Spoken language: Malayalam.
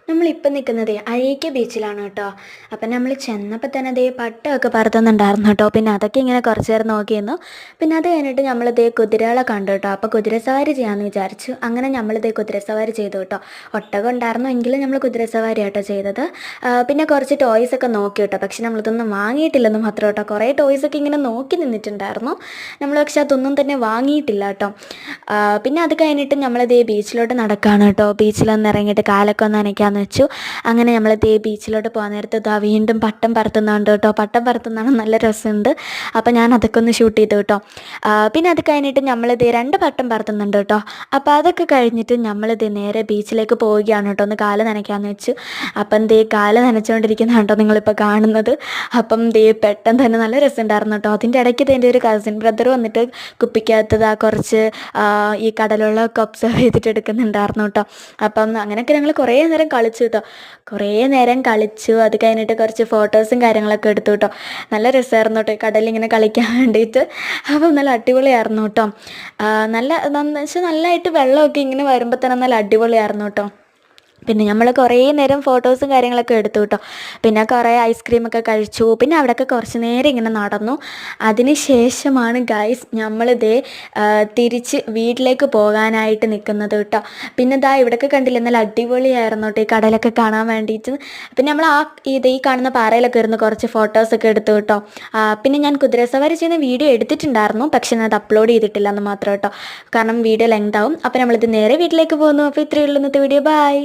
നമ്മളിപ്പം നിൽക്കുന്നതേ അഴീക്കെ ബീച്ചിലാണ് കേട്ടോ. അപ്പം നമ്മൾ ചെന്നപ്പോൾ തന്നെ ദേ പട്ടമൊക്കെ പറത്തുന്നുണ്ടായിരുന്നു കേട്ടോ. പിന്നെ അതൊക്കെ ഇങ്ങനെ കുറച്ച് നേരം നോക്കിയിരുന്നു. പിന്നെ അത് കഴിഞ്ഞിട്ട് നമ്മൾ ദേ കുതിരകളെ കണ്ടു കേട്ടോ. അപ്പോൾ കുതിരസവാരി ചെയ്യാമെന്ന് വിചാരിച്ചു. അങ്ങനെ നമ്മൾ ദേ കുതിരസവാരി ചെയ്തു കേട്ടോ. ഒട്ടകം ഉണ്ടായിരുന്നു എങ്കിലും നമ്മൾ കുതിരസവാരി ആട്ടോ ചെയ്തത്. പിന്നെ കുറച്ച് ടോയ്സൊക്കെ നോക്കി കേട്ടോ. പക്ഷെ നമ്മളിതൊന്നും വാങ്ങിയിട്ടില്ലെന്ന് മാത്രം കേട്ടോ. കുറേ ടോയ്സൊക്കെ ഇങ്ങനെ നോക്കി നിന്നിട്ടുണ്ടായിരുന്നു. നമ്മൾ പക്ഷെ അതൊന്നും തന്നെ വാങ്ങിയിട്ടില്ല കേട്ടോ. പിന്നെ അത് കഴിഞ്ഞിട്ട് നമ്മൾ ദേ ബീച്ചിലോട്ട് നടക്കുകയാണ് കേട്ടോ. ബീച്ചിലൊന്ന് ഇറങ്ങിയിട്ട് കാലൊക്കെ ഒന്ന് നനയ്ക്കാമെന്ന് വെച്ചു. അങ്ങനെ നമ്മൾ ദേ ബീച്ചിലോട്ട് പോകാൻ നേരത്ത് ഇതാ വീണ്ടും പട്ടം പറത്തുന്നുണ്ട് കേട്ടോ. പട്ടം പറത്തുന്നതാണ് നല്ല രസമുണ്ട്. അപ്പോൾ ഞാൻ അതൊക്കെ ഒന്ന് ഷൂട്ട് ചെയ്തു കേട്ടോ. പിന്നെ അത് കഴിഞ്ഞിട്ട് നമ്മൾ ദേ 2 പട്ടം പറത്തുന്നുണ്ട് കേട്ടോ. അപ്പോൾ അതൊക്കെ കഴിഞ്ഞിട്ട് നമ്മൾ ദേ നേരെ ബീച്ചിലേക്ക് പോവുകയാണ് കേട്ടോ. ഒന്ന് കാല് നനയ്ക്കാമെന്ന് വെച്ചു. അപ്പം ദേ കാല് നനച്ചുകൊണ്ടിരിക്കുന്നതാണ് കേട്ടോ നിങ്ങളിപ്പോൾ കാണുന്നത്. അപ്പം ദേ പെട്ടെന്ന് തന്നെ നല്ല രസമുണ്ടായിരുന്നു കേട്ടോ. അതിൻ്റെ ഇടയ്ക്ക് എൻ്റെ ഒരു കസിൻ ബ്രദർ വന്നിട്ട് കുപ്പിക്കകത്തതാ കുറച്ച് ഈ കടലുള്ളൊക്കെ ഒബ്സർവ് ചെയ്തിട്ട് എടുക്കുന്നുണ്ടായിരുന്നു കേട്ടോ. അപ്പം അങ്ങനെയൊക്കെ ഞങ്ങൾ കുറേ നേരം കളിച്ചു കേട്ടോ. കുറേ നേരം കളിച്ചു. അത് കഴിഞ്ഞിട്ട് കുറച്ച് ഫോട്ടോസും കാര്യങ്ങളൊക്കെ എടുത്തു കേട്ടോ. നല്ല രസമായിരുന്നു കേട്ടോ കടലിങ്ങനെ കളിക്കാൻ വേണ്ടിയിട്ട്. അപ്പം നല്ല അടിപൊളിയായിരുന്നു കേട്ടോ. വെച്ചാൽ നല്ലതായിട്ട് വെള്ളമൊക്കെ ഇങ്ങനെ വരുമ്പോൾ തന്നെ നല്ല അടിപൊളിയായിരുന്നു കേട്ടോ. പിന്നെ നമ്മൾ കുറേ നേരം ഫോട്ടോസും കാര്യങ്ങളൊക്കെ എടുത്തു കേട്ടോ. പിന്നെ കുറേ ഐസ്ക്രീമൊക്കെ കഴിച്ചു. പിന്നെ അവിടെയൊക്കെ കുറച്ച് നേരം ഇങ്ങനെ നടന്നു. അതിന് ശേഷമാണ് ഗൈസ് നമ്മളിതേ തിരിച്ച് വീട്ടിലേക്ക് പോകാനായിട്ട് നിൽക്കുന്നത് കേട്ടോ. പിന്നെ ഇതാ ഇവിടെയൊക്കെ കണ്ടില്ല, നല്ല അടിപൊളിയായിരുന്നു കേട്ടോ ഈ കടലൊക്കെ കാണാൻ വേണ്ടിയിട്ട്. പിന്നെ നമ്മൾ ഈ കാണുന്ന പാറയിലൊക്കെ ഇരുന്ന് കുറച്ച് ഫോട്ടോസൊക്കെ എടുത്തു കേട്ടോ. പിന്നെ ഞാൻ കുതിരസവാരി ചെയ്യുന്ന വീഡിയോ എടുത്തിട്ടുണ്ടായിരുന്നു, പക്ഷെ ഞാൻ അത് അപ്ലോഡ് ചെയ്തിട്ടില്ല എന്ന് മാത്രം കേട്ടോ. കാരണം വീഡിയോ ലെങ്ത് ആവും. അപ്പോൾ നമ്മളിത് നേരെ വീട്ടിലേക്ക് പോകുന്നു. അപ്പോൾ ഇത്രയേ ഉള്ളൂ ഇന്നത്തെ വീഡിയോ. ബൈ.